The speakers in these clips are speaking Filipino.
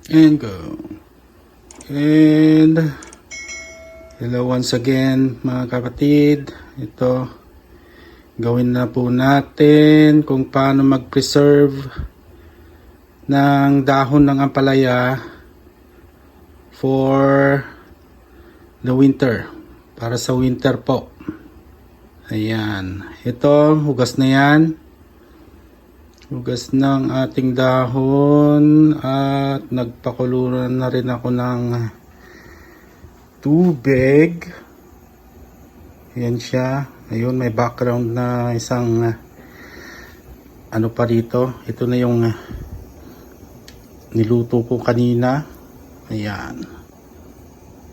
And go. And hello once again mga kapatid. Ito, gawin na po natin kung paano mag-preserve ng dahon ng ampalaya for the winter. Para sa winter po. Ayan. Ito, hugas na yan. Hugas ng ating dahon at nagpakulo na rin ako ng tubig. Ayan siya. Ayun, may background na isang ano pa rito. Ito na yung niluto ko kanina. Ayan.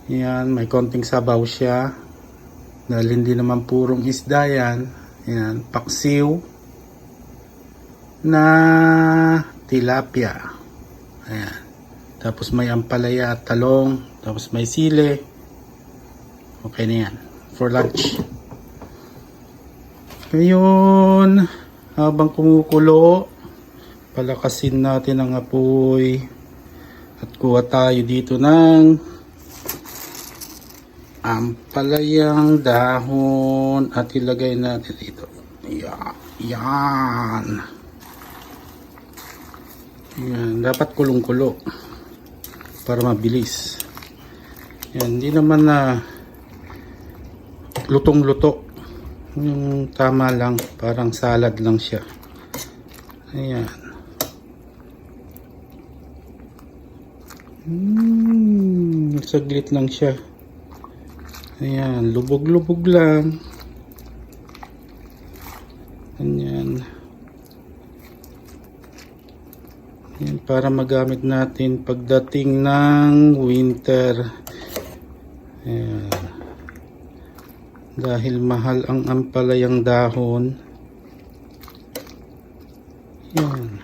Ayan, may konting sabaw siya. Dahil hindi naman purong isda yan. Ayan, paksiw na tilapia. Ayan. Tapos may ampalaya at talong. Tapos may sili. Okay na yan. For lunch. Ngayon, habang kumukulo, palakasin natin ang apoy. At kuha tayo dito ng ampalayang dahon. At ilagay natin dito. Yan. Yan. Yan, dapat kulong-kulo para mabilis. Yan, hindi naman na lutong-luto. Yung tama lang, parang salad lang siya. Ayan. Saglit lang siya. Ayan, lubog-lubog lang. Ayan. Yan, para magamit natin pagdating ng winter. Ayan. Dahil mahal ang ampalayang dahon. Yan.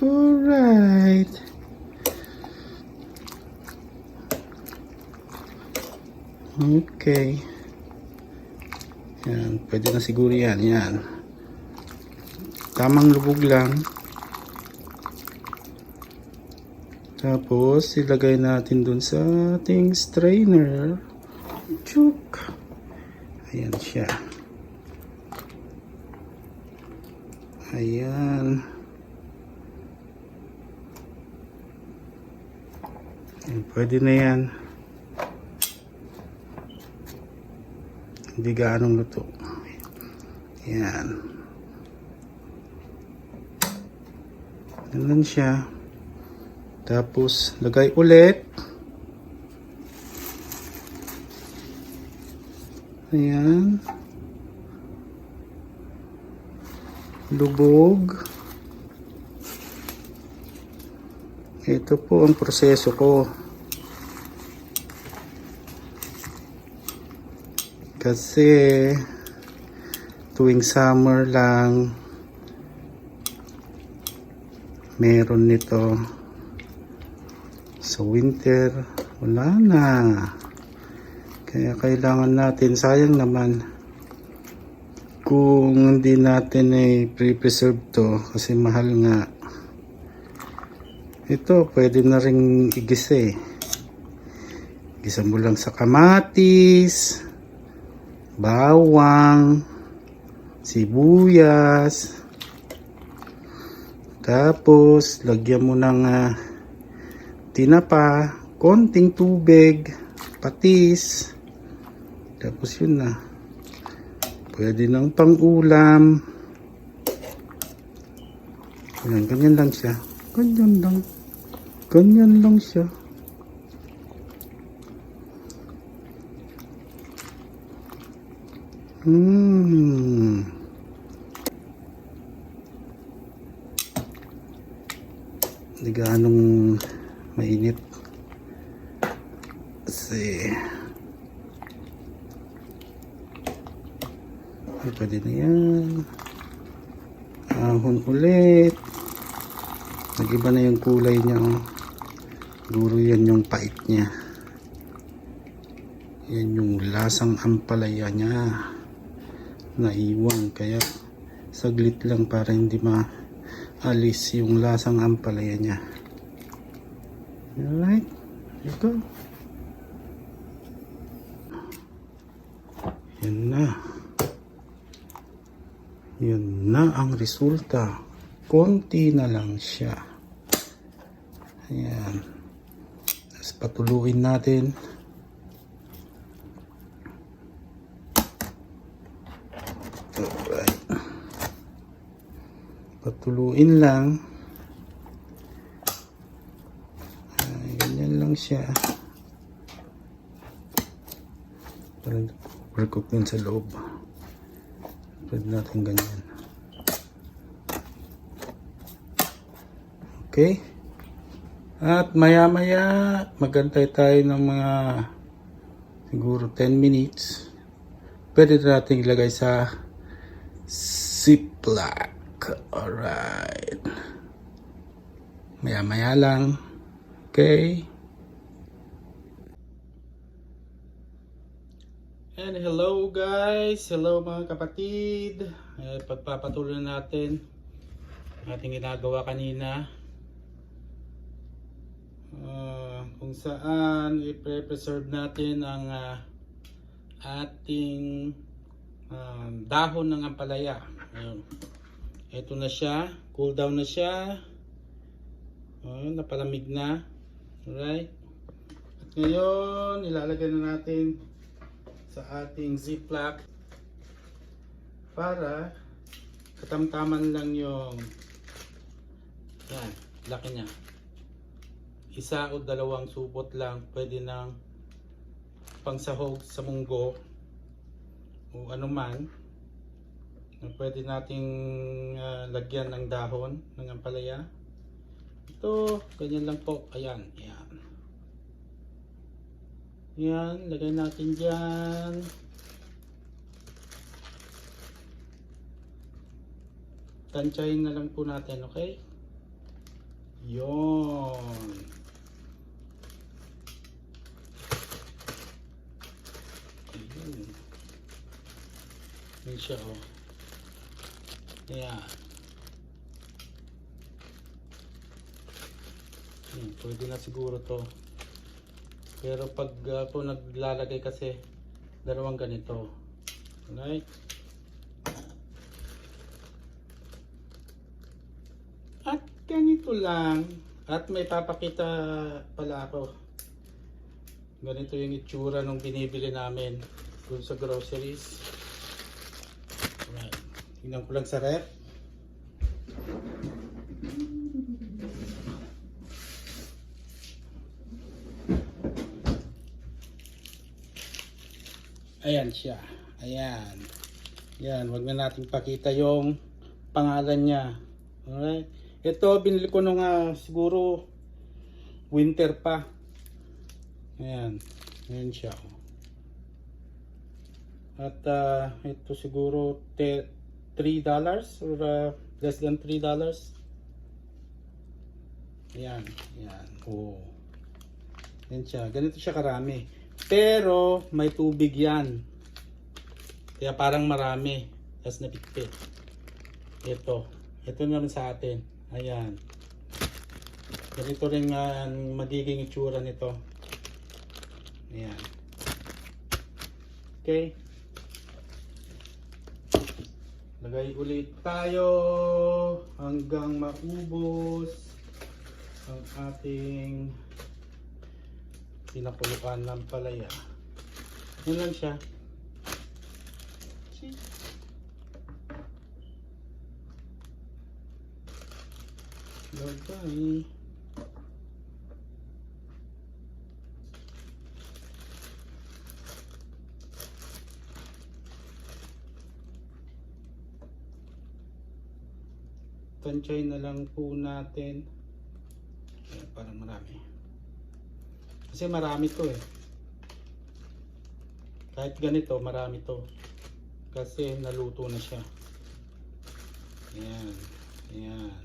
Alright. Okay. Yan, pwede na siguro yan. Yan. Tamang lubog lang. Tapos, ilagay natin dun sa ating strainer. Chuk. Ayan siya. Ayan. Ayan, pwede na yan. Hindi gaanong luto. Yan. Ganun siya. Tapos, lagay ulit. Ayan. Lubog. Ito po ang proseso ko. Kasi tuwing summer lang meron nito. Sa winter wala na. Kaya kailangan natin, sayang naman kung hindi natin pre-preserve to kasi mahal nga. Ito pwede na ring igisa eh. Igisa mo lang sa kamatis, bawang, sibuyas, tapos lagyan mo ng tinapa, konting tubig, patis, tapos yun na. Pwede nang pang-ulam. Ayan, ganyan lang siya. Ganyan lang. Ganyan lang siya. Hindi gaanong mainit. Kasi pwede na yan. Ahon ulit. Nag-iba na yung kulay niya. Siguro yan yung pait niya. Yan yung lasang ampalaya niya. Naiwan. Kaya saglit lang para hindi maalis yung lasang ampalaya niya. Alright, ito. Yan na. Yan na ang resulta. Konti na lang siya. Ayan. Tapos patuluin natin. Alright. Patuluin lang. Ay, ganyan lang siya. Parang overcook din sa loob. Pwede natin ganyan. Okay. At maya-maya magantay tayo ng mga siguro 10 minutes. Pwede natin ilagay sa Ziploc. Alright. Maya-maya lang. Okay. And hello guys. Hello mga kapatid. Pagpapatuloy natin ating ginagawa kanina. Kung saan i-preserve natin ang ating dahon ng ampalaya. Ayun. Ito na siya, cool down na siya. Napalamig na. Alright. At ngayon, ilalagay na natin sa ating Ziploc para katamtaman lang yung yan, laki niya. Isa o dalawang supot lang, pwede nang pangsahog sa munggo o anuman na pwede nating lagyan ng dahon ng ampalaya. Ito, ganyan lang po. Ayan, ayan. Yan, lagay natin dyan. Tansyahin na lang po natin, okay? Yon. Ayun. Yan siya, oh. Ayan. Pwede na siguro to. Pero pag ako naglalagay kasi dalawang ganito. Alright. At ganito lang. At may papakita pala ako. Ganito yung itsura nung binibili namin dun sa groceries. Alright. Tingnan ko lang sa ref. Ayan siya. Ayan. Yan. Huwag na natin pakita yung pangalan niya. Alright. Ito, binili ko nung siguro winter pa. Ayan. Ayan siya. At ito siguro $3 or less than $3. Ayan. Ayan. Oh. Ayan siya. Ganito siya karami. Pero may tubig yan. Kaya parang marami. Tapos napitpit. Ito. Ito naman sa atin. Ayan. Ganito rin ang magiging itsura nito. Ayan. Okay. Lagay ulit tayo hanggang maubos ang ating pinakuluan ng palaya. Yan lang siya. Lagay. Tansyahin na lang po natin. Ayan, parang marami. Kasi marami to eh. Kahit ganito, marami to. Kasi naluto na siya. Ayan. Ayan.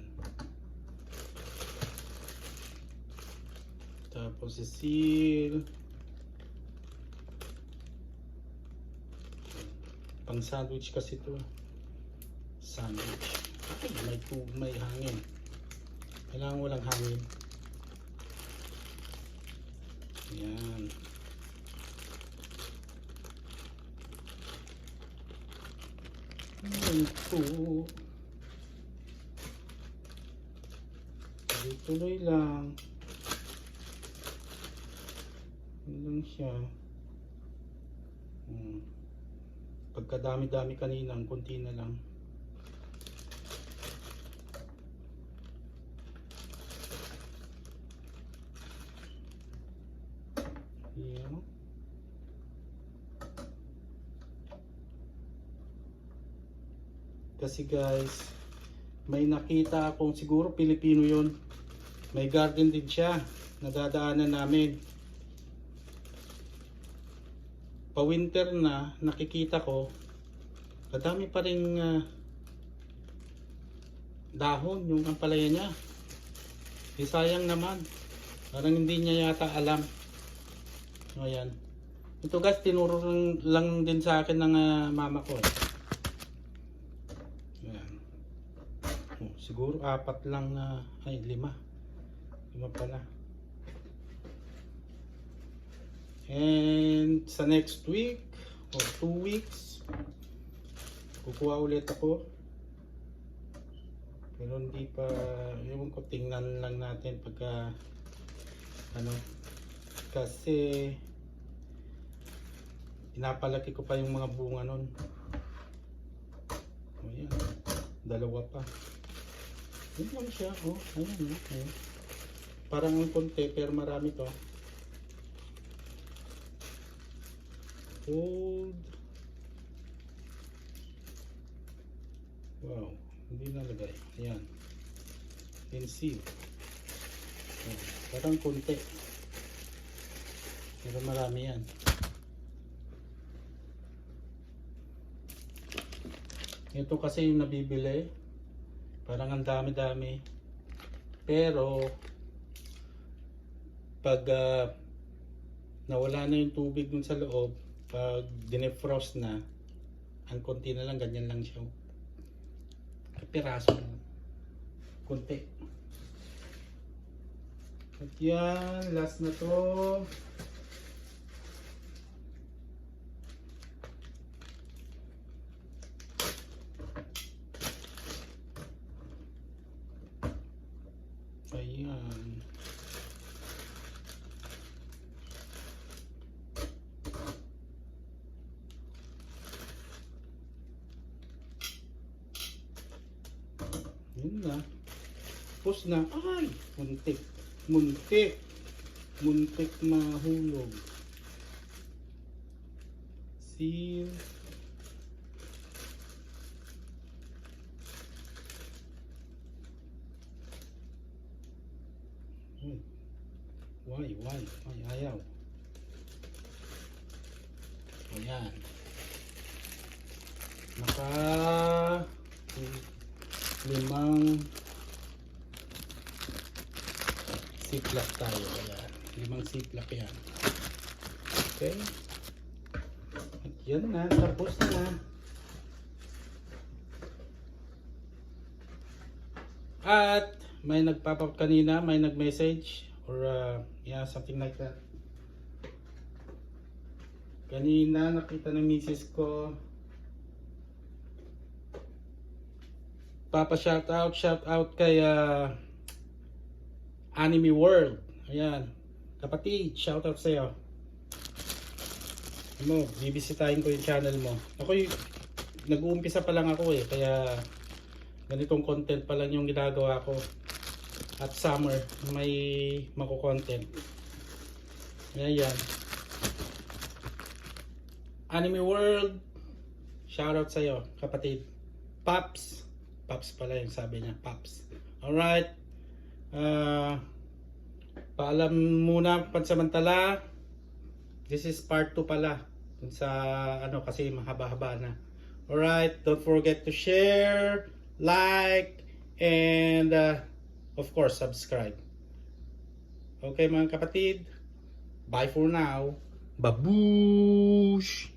Tapos i-seal. Pang sandwich kasi to. sandwich. Okay, may hangin. Kailangan walang hangin. Yan. Ito. Tuloy lang. Yun lang siya. Pagkadami-dami kanina, konti na lang. Yeah. Kasi guys, may nakita akong, siguro Pilipino yun. May garden din siya. Nadadaanan namin. Pa-winter na, nakikita ko, kadami pa rin dahon yung ampalaya niya. Sayang naman. Parang hindi niya yata alam. Ayan. Ito guys, tinuro lang din sa akin ng mama ko. Ayan. Siguro 4 lang na, ay 5. 5 pala. And sa next week or 2 weeks, kukuha ulit ako. Pero hindi pa, ewan ko, tingnan lang natin pagka ano, kasi pinapalaki ko pa yung mga bunga nun. O yan, 2 pa. Yun lang siya. Oh, ayan, ayan. Parang ang konti pero marami to. Hold. Wow, hindi nalagay. Ayan. Can see. Parang konti. Pero marami yan. Ito kasi yung nabibili. Parang ang dami-dami. Pero pag nawala na yung tubig dun sa loob, pag dinefrost na, ang konti na lang, ganyan lang siya. Piraso na. Konti. At yan, last na to. Ayan. Yun na. Tapos na. Ay! Muntik. Muntik. Muntik mahulog. Seal. Why? Ayaw. Ayan. Naka 5 siklak tayo. Ayan. 5 siklak yan. Okay. At yan na. Tapos na. At may nagpapap kanina, may nag-message or yeah, something like that. Kanina nakita ng misis ko, shout out kay Anime World. Ayan, kapatid, shout out sa'yo. Ano, bibisitahin ko yung channel mo. Ako nag-uumpisa pa lang ako kaya ganitong content pa lang yung ginagawa ko. At summer, may mako-content. Ayan. Anime World, shoutout sa'yo, kapatid. Pops pala yung sabi niya, Pops. Alright. Paalam muna pansamantala. This is part 2 pala. Dun sa kasi mahaba-haba na. Alright, don't forget to share, like, and of course, subscribe. Okay mga kapatid, bye for now. Babush!